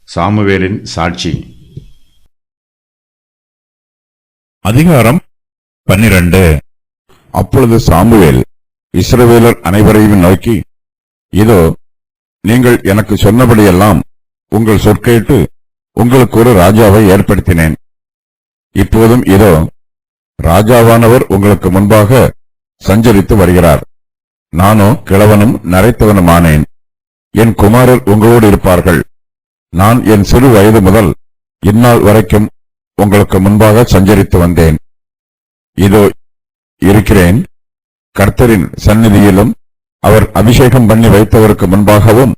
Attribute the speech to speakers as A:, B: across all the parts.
A: சாமுவேலின் சாட்சி.
B: அதிகாரம் 12. அப்பொழுது சாமுவேல் இஸ்ரவேலர் அனைவரையும் நோக்கி, இதோ, நீங்கள் எனக்கு சொன்னபடியெல்லாம் உங்கள் சொற்கேட்டு உங்களுக்கு ஒரு ராஜாவை ஏற்படுத்தினேன். இப்போதும் இதோ, ராஜாவானவர் உங்களுக்கு முன்பாக சஞ்சரித்து வருகிறார். நானோ கிழவனும் நரைத்தவனுமானேன். என் குமாரர் உங்களோடு இருப்பார்கள். நான் என் சிறு வயது முதல் இந்நாள் வரைக்கும் உங்களுக்கு முன்பாக சஞ்சரித்து வந்தேன். இதோ இருக்கிறேன். கர்த்தரின் சந்நிதியிலும் அவர் அபிஷேகம் பண்ணி வைத்தவருக்கு முன்பாகவும்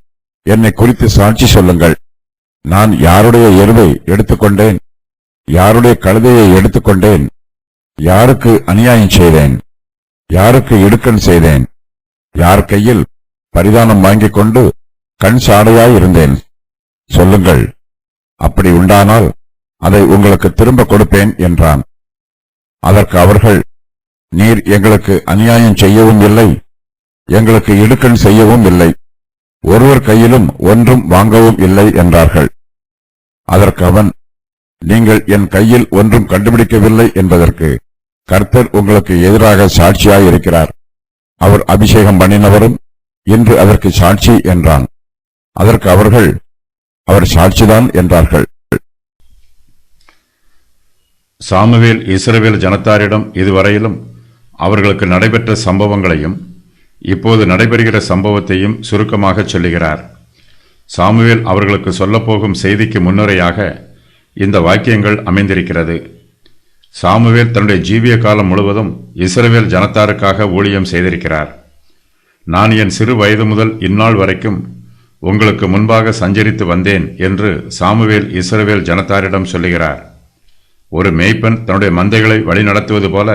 B: என்னை குறித்து சாட்சி சொல்லுங்கள். நான் யாருடைய எருவை எடுத்துக்கொண்டேன்? யாருடைய கழுதையை எடுத்துக்கொண்டேன்? யாருக்கு அநியாயம் செய்தேன்? யாருக்கு இடுக்கண் செய்தேன்? யார் கையில் பரிதானம் வாங்கிக் கொண்டு கண் சாடையாயிருந்தேன்? சொல்லுங்கள். அப்படி உண்டானால் அதை உங்களுக்கு திரும்ப கொடுப்பேன் என்றான். அதற்கு அவர்கள், நீர் எங்களுக்கு அநியாயம் செய்யவும் இல்லை, எங்களுக்கு இடுக்கண் செய்யவும் இல்லை, ஒருவர் கையிலும் ஒன்றும் வாங்கவும் இல்லை என்றார்கள். அதற்கு அவன், நீங்கள் என் கையில் ஒன்றும் கண்டுபிடிக்கவில்லை என்பதற்கு கர்த்தர் உங்களுக்கு எதிராக சாட்சியாயிருக்கிறார். அவர் அபிஷேகம் பண்ணினவரும் இன்று அதற்கு சாட்சி என்றான். அதற்கு அவர்கள், அவர் சாட்சிதான் என்றார்கள்.
A: சாமுவேல் இஸ்ரவேல் ஜனத்தாரிடம் இதுவரையிலும் அவர்களுக்கு நடைபெற்ற சம்பவங்களையும் இப்போது நடைபெறுகிற சம்பவத்தையும் சுருக்கமாக சொல்லுகிறார். சாமுவேல் அவர்களுக்கு சொல்லப்போகும் செய்திக்கு முன்னுரையாக இந்த வாக்கியங்கள் அமைந்திருக்கிறது. சாமுவேல் தன்னுடைய ஜீவிய காலம் முழுவதும் இஸ்ரவேல் ஜனத்தாருக்காக ஊழியம் செய்திருக்கிறார். நான் என் சிறு வயது முதல் இந்நாள் வரைக்கும் உங்களுக்கு முன்பாக சஞ்சரித்து வந்தேன் என்று சாமுவேல் இஸ்ரவேல் ஜனத்தாரிடம் சொல்லுகிறார். ஒரு மேய்ப்பன் தன்னுடைய மந்தைகளை வழிநடத்துவது போல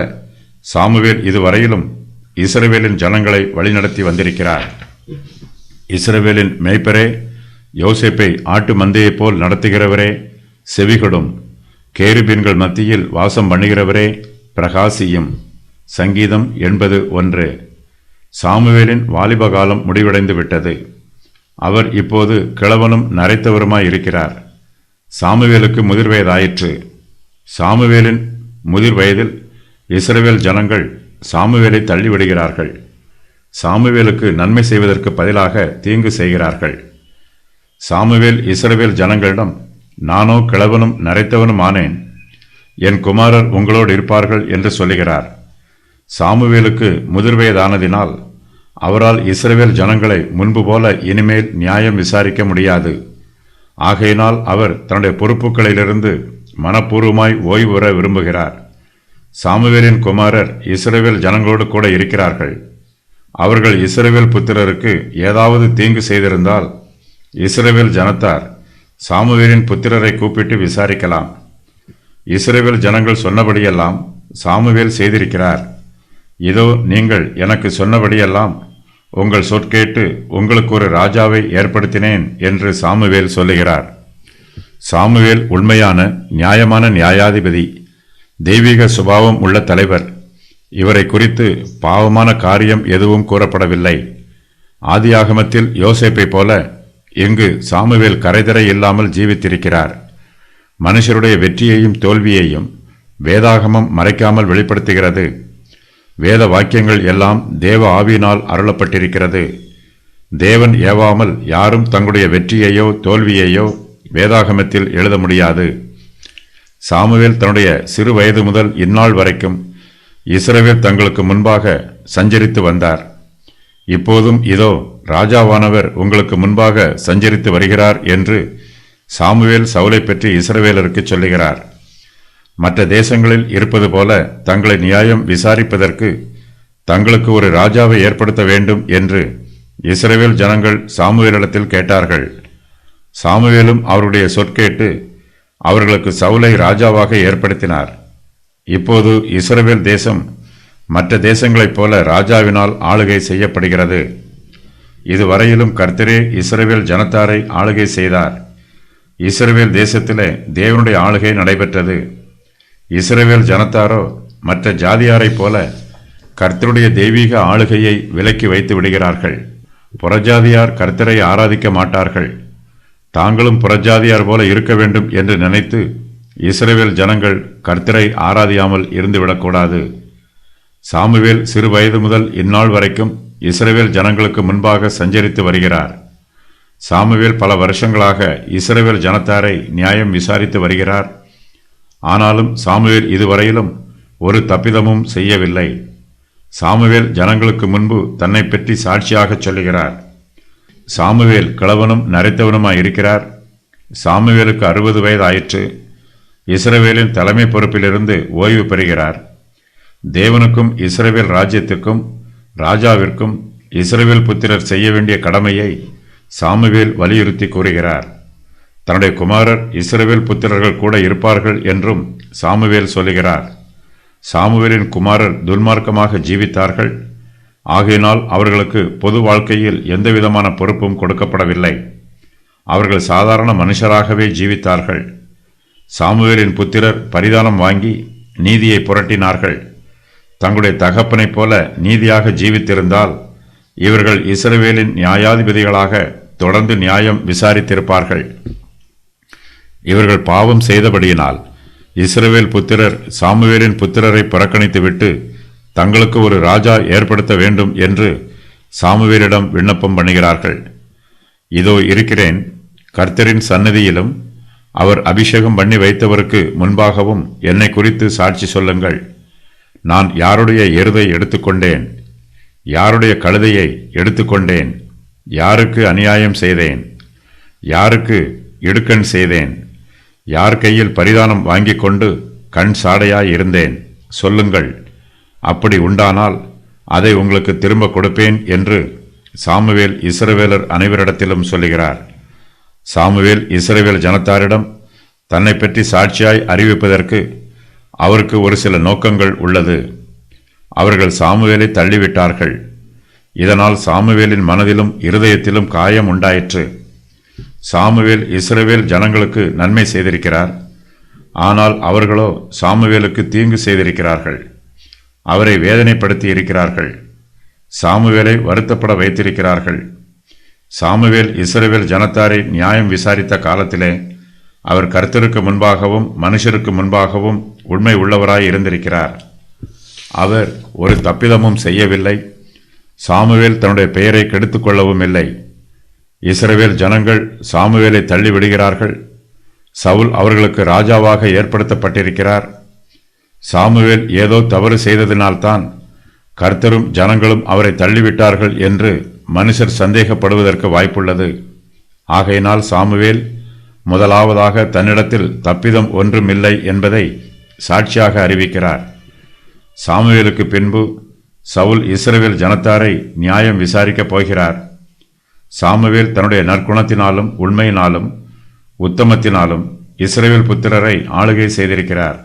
A: சாமுவேல் இதுவரையிலும் இஸ்ரவேலின் ஜனங்களை வழிநடத்தி வந்திருக்கிறார். இஸ்ரவேலின் மேய்ப்பரே, யோசேப்பை ஆட்டு மந்தையைப் போல் நடத்துகிறவரே, செவிகொடும். கேருபீன்கள் மத்தியில் வாசம் பண்ணுகிறவரே, பிரகாசியும். சங்கீதம் 81. சாமுவேலின் வாலிபகாலம் முடிவடைந்து விட்டது. அவர் இப்போது கிழவனும் நரைத்தவருமாயிருக்கிறார். சாமுவேலுக்கு முதிர் வயதாயிற்று. சாமுவேலின் முதிர் வயதில் இஸ்ரவேல் ஜனங்கள் சாமுவேலை தள்ளிவிடுகிறார்கள். சாமுவேலுக்கு நன்மை செய்வதற்கு பதிலாக தீங்கு செய்கிறார்கள். சாமுவேல் இஸ்ரவேல் ஜனங்களிடம், நானோ கிழவனும் நரைத்தவனும் ஆனேன், என் குமாரர் உங்களோடு இருப்பார்கள் என்று சொல்லுகிறார். சாமுவேலுக்கு முதிர் வயதானதினால் அவரால் இஸ்ரவேல் ஜனங்களை முன்பு போல இனிமேல் நியாயம் விசாரிக்க முடியாது. ஆகையினால் அவர் தன்னுடைய பொறுப்புகளிலிருந்து மனப்பூர்வமாய் ஓய்வு பெற விரும்புகிறார். சாமுவேலின் குமாரர் இஸ்ரவேல் ஜனங்களோடு கூட இருக்கிறார்கள். அவர்கள் இஸ்ரவேல் புத்திரருக்கு ஏதாவது தீங்கு செய்திருந்தால் இஸ்ரவேல் ஜனத்தார் சாமுவேலின் புத்திரரை கூப்பிட்டு விசாரிக்கலாம். இஸ்ரவேல் ஜனங்கள் சொன்னபடியெல்லாம் சாமுவேல் செய்திருக்கிறார். இதோ, நீங்கள் எனக்கு சொன்னபடியெல்லாம் உங்கள் சொற்கேட்டு உங்களுக்கு ஒரு ராஜாவை ஏற்படுத்தினேன் என்று சாமுவேல் சொல்லுகிறார். சாமுவேல் உண்மையான நியாயமான நியாயாதிபதி, தெய்வீக சுபாவம் உள்ள தலைவர். இவரை குறித்து பாவமான காரியம் எதுவும் கூறப்படவில்லை. ஆதியாகமத்தில் யோசேப்பை போல இங்கு சாமுவேல் கரைதரை இல்லாமல் ஜீவித்திருக்கிறார். மனுஷருடைய வெற்றியையும் தோல்வியையும் வேதாகமம் மறைக்காமல் வெளிப்படுத்துகிறது. வேத வாக்கியங்கள் எல்லாம் தேவ ஆவியினால் அருளப்பட்டிருக்கிறது. தேவன் ஏவாமல் யாரும் தங்களுடைய வெற்றியையோ தோல்வியையோ வேதாகமத்தில் எழுத முடியாது. சாமுவேல் தன்னுடைய சிறு வயது முதல் இந்நாள் வரைக்கும் இஸ்ரவேல் தங்களுக்கு முன்பாக சஞ்சரித்து வந்தார். இப்போதும் இதோ, ராஜாவானவர் உங்களுக்கு முன்பாக சஞ்சரித்து வருகிறார் என்று சாமுவேல் சவுலை பற்றி இஸ்ரவேலருக்கு சொல்லுகிறார். மற்ற தேசங்களில் இருப்பது போல தங்களை நியாயம் விசாரிப்பதற்கு தங்களுக்கு ஒரு ராஜாவை ஏற்படுத்த வேண்டும் என்று இஸ்ரவேல் ஜனங்கள் சாமுவேலிடத்தில் கேட்டார்கள். சாமுவேலும் அவருடைய சொற்கேட்டு அவர்களுக்கு சவுலை ராஜாவாக ஏற்படுத்தினார். இப்போது இஸ்ரவேல் தேசம் மற்ற தேசங்களைப் போல ராஜாவினால் ஆளுகை செய்யப்படுகிறது. இதுவரையிலும் கர்த்தரே இஸ்ரவேல் ஜனத்தாரை ஆளுகை செய்தார். இஸ்ரவேல் தேசத்திலே தேவனுடைய ஆளுகை நடைபெற்றது. இஸ்ரவேல் ஜனத்தாரோ மற்ற ஜாதியாரைப் போல கர்த்தருடைய தெய்வீக ஆளுகையை விலக்கி வைத்து விடுகிறார்கள். புறஜாதியார் கர்த்தரை ஆராதிக்க மாட்டார்கள். தாங்களும் புறஜாதியார் போல இருக்க வேண்டும் என்று நினைத்து இஸ்ரவேல் ஜனங்கள் கர்த்தரை ஆராதியாமல் இருந்துவிடக்கூடாது. சாமுவேல் சிறு வயது முதல் இந்நாள் வரைக்கும் இஸ்ரவேல் ஜனங்களுக்கு முன்பாக சஞ்சரித்து வருகிறார். சாமுவேல் பல வருஷங்களாக இஸ்ரவேல் ஜனத்தாரை நியாயம் விசாரித்து வருகிறார். ஆனாலும் சாமுவேல் இதுவரையிலும் ஒரு தப்பிதமும் செய்யவில்லை. சாமுவேல் ஜனங்களுக்கு முன்பு தன்னை பற்றி சாட்சியாக சொல்லுகிறார். சாமுவேல் கிழவனும் நரைத்தவனுமாய் இருக்கிறார். சாமுவேலுக்கு 60 வயது ஆயிற்று. இஸ்ரவேலின் தலைமை பொறுப்பிலிருந்து ஓய்வு பெறுகிறார். தேவனுக்கும் இஸ்ரவேல் ராஜ்யத்துக்கும் ராஜாவிற்கும் இஸ்ரவேல் புத்திரர் செய்ய வேண்டிய கடமையை சாமுவேல் வலியுறுத்தி கூறுகிறார். தன்னுடைய குமாரர் இஸ்ரவேல் புத்திரர்கள் கூட இருப்பார்கள் என்றும் சாமுவேல் சொல்லுகிறார். சாமுவேலின் குமாரர் துன்மார்க்கமாக ஜீவித்தார்கள். ஆகையினால் அவர்களுக்கு பொது வாழ்க்கையில் எந்தவிதமான பொறுப்பும் கொடுக்கப்படவில்லை. அவர்கள் சாதாரண மனுஷராகவே ஜீவித்தார்கள். சாமுவேலின் புத்திரர் பரிதானம் வாங்கி நீதியை புரட்டினார்கள். தங்களுடைய தகப்பனைப் போல நீதியாக ஜீவித்திருந்தால் இவர்கள் இஸ்ரவேலின் நியாயாதிபதிகளாக தொடர்ந்து நியாயம் விசாரித்திருப்பார்கள். இவர்கள் பாவம் செய்தபடியினால் இஸ்ரவேல் புத்திரர் சாமுவேலின் புத்திரரை புறக்கணித்துவிட்டு தங்களுக்கு ஒரு ராஜா ஏற்படுத்த வேண்டும் என்று சாமுவேலிடம் விண்ணப்பம் பண்ணுகிறார்கள். இதோ இருக்கிறேன், கர்த்தரின் சந்நிதியிலும் அவர் அபிஷேகம் பண்ணி வைத்தவருக்கு முன்பாகவும் என்னை குறித்து சாட்சி சொல்லுங்கள். நான் யாருடைய எருதை எடுத்துக்கொண்டேன்? யாருடைய கழுதையை எடுத்துக்கொண்டேன்? யாருக்கு அநியாயம் செய்தேன்? யாருக்கு இடுக்கண் செய்தேன்? யார் கையில் பரிதானம் வாங்கி கொண்டு கண் சாடையாய் இருந்தேன்? சொல்லுங்கள். அப்படி உண்டானால் அதை உங்களுக்கு திரும்ப கொடுப்பேன் என்று சாமுவேல் இஸ்ரவேலர் அனைவரிடத்திலும் சொல்லுகிறார். சாமுவேல் இஸ்ரவேல் ஜனத்தாரிடம் தன்னை பற்றி சாட்சியாய் அறிவிப்பதற்கு அவருக்கு ஒரு சில நோக்கங்கள் உள்ளது. அவர்கள் சாமுவேலை தள்ளிவிட்டார்கள். இதனால் சாமுவேலின் மனதிலும் இருதயத்திலும் காயம் உண்டாயிற்று. சாமுவேல் இஸ்ரவேல் ஜனங்களுக்கு நன்மை செய்திருக்கிறார். ஆனால் அவர்களோ சாமுவேலுக்கு தீங்கு செய்திருக்கிறார்கள். அவரை வேதனைப்படுத்தி இருக்கிறார்கள். சாமுவேலை வருத்தப்பட வைத்திருக்கிறார்கள். சாமுவேல் இஸ்ரவேல் ஜனத்தாரை நியாயம் விசாரித்த காலத்திலே அவர் கர்த்தருக்கு முன்பாகவும் மனுஷருக்கு முன்பாகவும் உண்மை உள்ளவராய் இருந்திருக்கிறார். அவர் ஒரு தப்பிதமும் செய்யவில்லை. சாமுவேல் தன்னுடைய பெயரை கெடுத்துக் கொள்ளவும் இல்லை. இஸ்ரவேல் ஜனங்கள் சாமுவேலை தள்ளிவிடுகிறார்கள். சவுல் அவர்களுக்கு ராஜாவாக ஏற்படுத்தப்பட்டிருக்கிறார். சாமுவேல் ஏதோ தவறு செய்ததினால்தான் கர்த்தரும் ஜனங்களும் அவரை தள்ளிவிட்டார்கள் என்று மனுஷர் சந்தேகப்படுவதற்கு வாய்ப்புள்ளது. ஆகையினால் சாமுவேல் முதலாவதாக தன்னிடத்தில் தப்பிதம் ஒன்றுமில்லை என்பதை சாட்சியாக அறிவிக்கிறார். சாமுவேலுக்கு பின்பு சவுல் இஸ்ரவேல் ஜனத்தாரை நியாயம் விசாரிக்கப் போகிறார். சாமுவேல் தன்னுடைய நற்குணத்தினாலும் உண்மையினாலும் உத்தமத்தினாலும் இஸ்ரவேல் புத்திரரை ஆளுகை செய்திருக்கிறார்.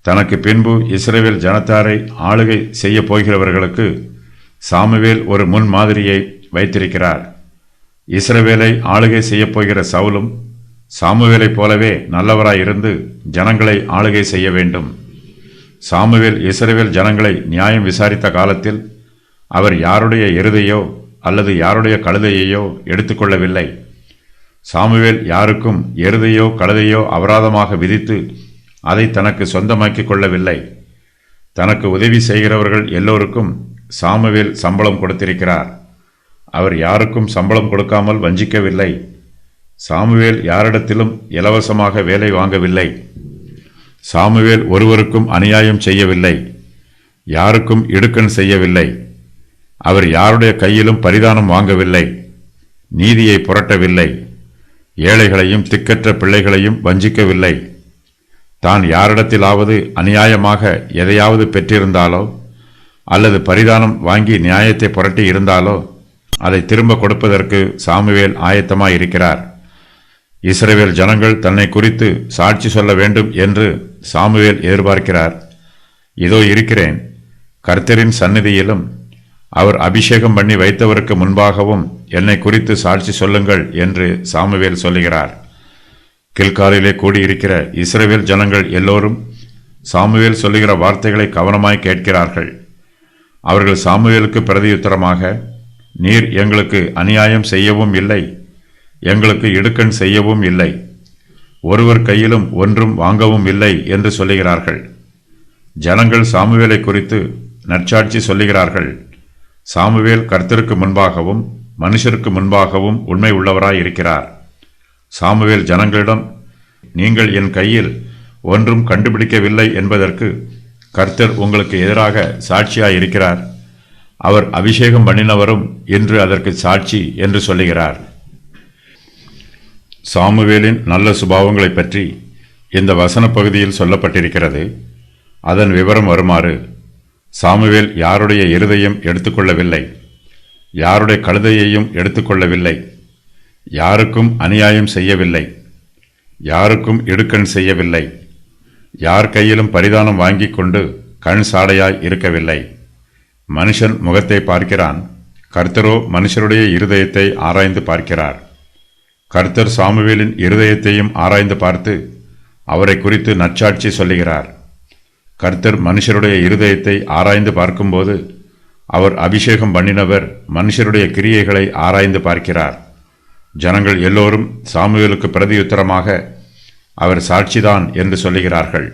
A: தனக்கு பின்பு இஸ்ரவேல் ஜனத்தாரை ஆளுகை செய்ய போகிறவர்களுக்கு சாமுவேல் ஒரு முன்மாதிரியை வைத்திருக்கிறார். இஸ்ரவேலை ஆளுகை செய்யப் போகிற சவுலும் சாமுவேலைப் போலவே நல்லவராயிருந்து ஜனங்களை ஆளுகை செய்ய வேண்டும். சாமுவேல் இஸ்ரவேல் ஜனங்களை நியாயம் விசாரித்த காலத்தில் அவர் யாருடைய எருதையோ அல்லது யாருடைய கழுதையையோ எடுத்துக்கொள்ளவில்லை. சாமுவேல் யாருக்கும் எருதையோ கழுதையோ அபராதமாக விதித்து அதை தனக்கு சொந்தமாக்கிக் கொள்ளவில்லை. தனக்கு உதவி செய்கிறவர்கள் எல்லோருக்கும் சாமுவேல் சம்பளம் கொடுத்திருக்கிறார். அவர் யாருக்கும் சம்பளம் கொடுக்காமல் வஞ்சிக்கவில்லை. சாமுவேல் யாரிடத்திலும் இலவசமாக வேலை வாங்கவில்லை. சாமுவேல் ஒருவருக்கும் அநியாயம் செய்யவில்லை. யாருக்கும் இடுக்கண் செய்யவில்லை. அவர் யாருடைய கையிலும் பரிதானம் வாங்கவில்லை. நீதியை புரட்டவில்லை. ஏழைகளையும் திக்கற்ற பிள்ளைகளையும் வஞ்சிக்கவில்லை. தான் யாரிடத்திலாவது அநியாயமாக எதையாவது பெற்றிருந்தாலோ அல்லது பரிதானம் வாங்கி நியாயத்தை புரட்டி இருந்தாலோ அதை திரும்ப கொடுப்பதற்கு சாமுவேல் ஆயத்தமாயிருக்கிறார். இஸ்ரவேல் ஜனங்கள் தன்னை குறித்து சாட்சி சொல்ல வேண்டும் என்று சாமுவேல் எதிர்பார்க்கிறார். இதோ இருக்கிறேன், கர்த்தரின் சந்நிதியிலும் அவர் அபிஷேகம் பண்ணி வைத்தவருக்கு முன்பாகவும் என்னை குறித்து சாட்சி சொல்லுங்கள் என்று சாமுவேல் சொல்லுகிறார். கில்காலிலே கூடியிருக்கிற இஸ்ரவேல் ஜனங்கள் எல்லோரும் சாமுவேல் சொல்லுகிற வார்த்தைகளை கவனமாய் கேட்கிறார்கள். அவர்கள் சாமுவேலுக்கு பிரதியுத்தரமாக, நீர் எங்களுக்கு அநியாயம் செய்யவும் இல்லை, எங்களுக்கு இடுக்கண் செய்யவும் இல்லை, ஒருவர் கையிலும் ஒன்றும் வாங்கவும் இல்லை என்று சொல்லுகிறார்கள். ஜனங்கள் சாமுவேலை குறித்து நற்சாட்சி சொல்லுகிறார்கள். சாமுவேல் கர்த்தருக்கு முன்பாகவும் மனுஷருக்கு முன்பாகவும் உண்மை உள்ளவராய் இருக்கிறார். சாமுவேல் ஜனங்களிடம், நீங்கள் என் கையில் ஒன்றும் கண்டுபிடிக்கவில்லை என்பதற்கு கர்த்தர் உங்களுக்கு எதிராக சாட்சியாய் இருக்கிறார். அவர் அபிஷேகம் பண்ணினவரும் இன்று அதற்கு சாட்சி என்று சொல்லுகிறார். சாமுவேலின் நல்ல சுபாவங்களைப் பற்றி இந்த வசன பகுதியில் சொல்லப்பட்டிருக்கிறது. அதன் விவரம் வருமாறு: சாமுவேல் யாருடைய இருதயம் எடுத்துக்கொள்ளவில்லை, யாருடைய கழுதையையும் எடுத்துக்கொள்ளவில்லை, யாருக்கும் அநியாயம் செய்யவில்லை, யாருக்கும் இடுக்கண் செய்யவில்லை, யார் கையிலும் பரிதானம் வாங்கிக் கொண்டு கண் சாடையாய் இருக்கவில்லை. மனுஷன் முகத்தை பார்க்கிறான், கர்த்தரோ மனுஷருடைய இருதயத்தை ஆராய்ந்து பார்க்கிறார். கர்த்தர் சாமுவேலின் இருதயத்தையும் ஆராய்ந்து பார்த்து அவரை குறித்து நற்சாட்சி சொல்லுகிறார். கர்த்தர் மனுஷருடைய இருதயத்தை ஆராய்ந்து பார்க்கும்போது அவர் அபிஷேகம் பண்ணினவர் மனுஷருடைய கிரியைகளை ஆராய்ந்து பார்க்கிறார். ஜனங்கள் எல்லோரும் சாமுவேலுக்கு பிரதியுத்தரமாக அவர் சாட்சிதான் என்று சொல்லுகிறார்கள்.